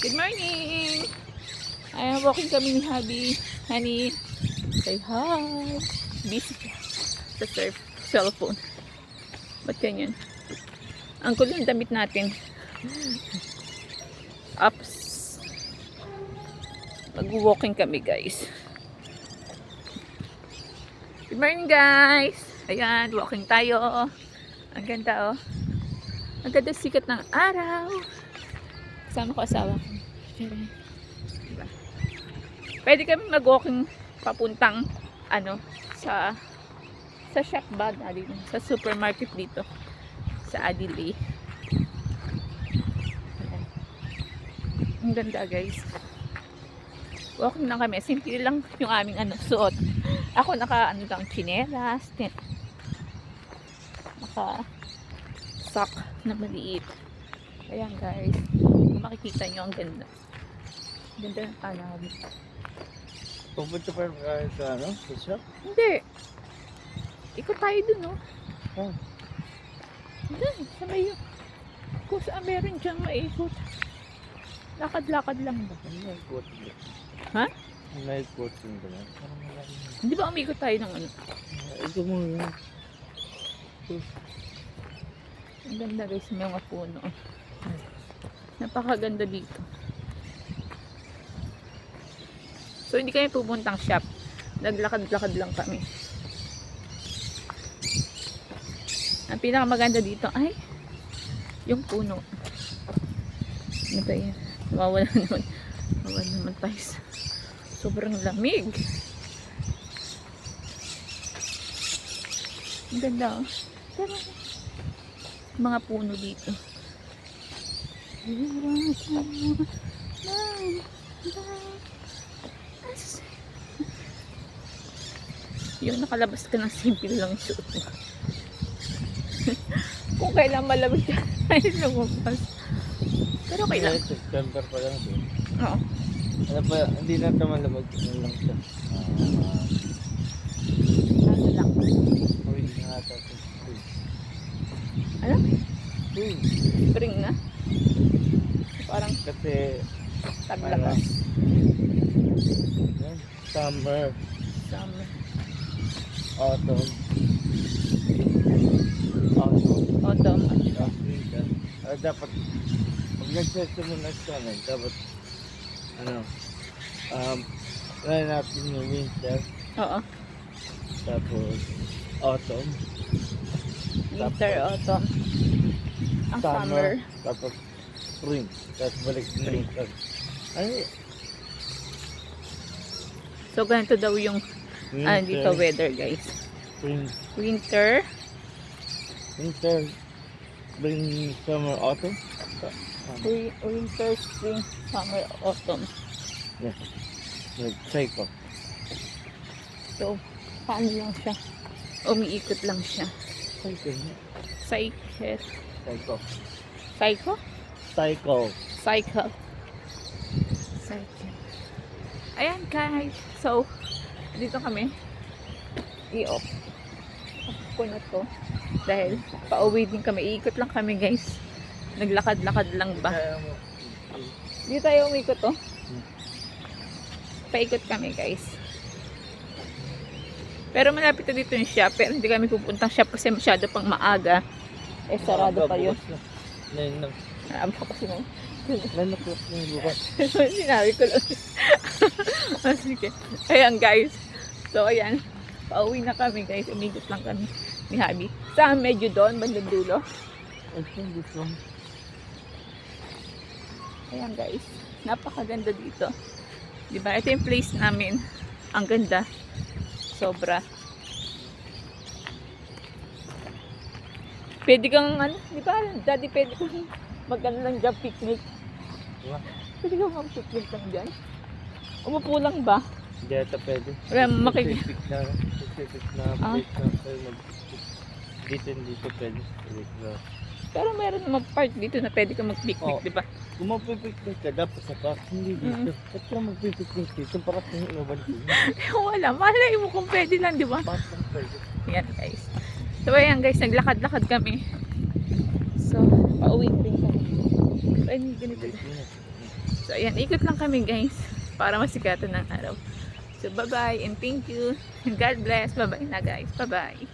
Good morning! Ayan, walking kami ni Habi. Honey, say hi! Busy ka sa cellphone. Ba't ganyan? Ang cool yung damit natin. Ups. Mag-walking kami, guys. Good morning, guys! Ayan, walking tayo. Ang ganda, oh. Ang ganda sikat ng araw. Kasama ko asawa ko. Diba? Pwede kami mag-walking papuntang sa shop ba dito, sa supermarket dito sa Adelaide. Ayan. Ang ganda, guys. Walking lang kami. Simple lang yung aming suot. Ako naka lang chinelas, naka sock na maliit. Ayan, guys. Kung makikita nyo, ang ganda. Ganda ng tanawin. Pupunta pa sa sa shop? Hindi. Ikot tayo dun, no? Oh. Dun, sa may kung saan meron dyan maikot. Lakad-lakad lang ba? May coat din. Ha? May coat din ba? Hindi ba umikot tayo ng Ito mo yun. Ang ganda, guys, may mga puno. Napakaganda dito. So, hindi kami pupuntang shop. Naglakad-lakad lang kami. Ang pinakamaganda dito ay yung puno. Ano ba yan? Nawawala naman. Nawawala naman tayo sa sobrang lamig. Ang ganda, oh. Pero, mga puno dito. Yung nakalabas ka ng simple lang suot mo. Kung kailan malamig ka ay lumabas. Pero kailan? September pa lang ito. Oo. Ano pa, hindi na ito malamag. Ano lang siya. Ano lang? Uy, hindi nga ito. Ano? Spring na? Parang Kasi taglabas. summer, Summer. autumn, Autumn. winter. Dapat, pag nagsasimula sa amin, dapat, try natin yung winter, Oo. tapos autumn, Winter, autumn. Ang summer. tapos spring, tapos balik na winter. Ay, So, ganito daw yung dito weather, guys. spring, Winter, winter, spring, summer, autumn. winter, spring, summer, autumn. Yeah, like cycle. So, paano lang siya? Umiikot lang siya. Cycle. Cycle. Cycle. Cycle? Cycle. Cycle. Cycle. Ayan, guys. So, dito kami. I-off. Off ko na to. Dahil, pauwi din kami. Iikot lang kami, guys. Naglakad-lakad lang ba? Dito tayo umikot, oh. Paikot kami, guys. Pero malapit na dito yung shop. Pero hindi kami pupuntang shop kasi masyado pang maaga. Eh, sarado pa yun. Naabot ko kasi mo. Sinabi ko lang. Sige. Ayan, guys. So, ayan. Pauwi na kami, guys. Umikot lang kami ni Habi. Sa medyo doon, bandang dulo. Ayan, guys. Napakaganda dito. Diba? Ito yung place namin. Ang ganda. Sobra. Pwede kang, di ba, daddy, pwede kang lang dyan, picnic. Pwede kang mag-picnic lang dyan. Umupo lang ba? Hindi ito pwede. Wala, Specific na place na kayo dito pwede. Pero meron naman part dito na pwede kang mag-picnic, Oh. di ba? Kung magpipicnic ka, dapat sa park, hindi dito. Ba't ka magpipicnic dito? Parang inuban dito. Wala, malay mo kung pwede lang, di ba? Park lang pwede. Ayan, guys. So, ayan, guys, naglakad-lakad kami. So, pauwi na rin kami. Ay, ganito na. So, ayan, ikot lang kami guys para masikatan ng araw. So, bye-bye and thank you. God bless. Bye-bye na guys. Bye-bye.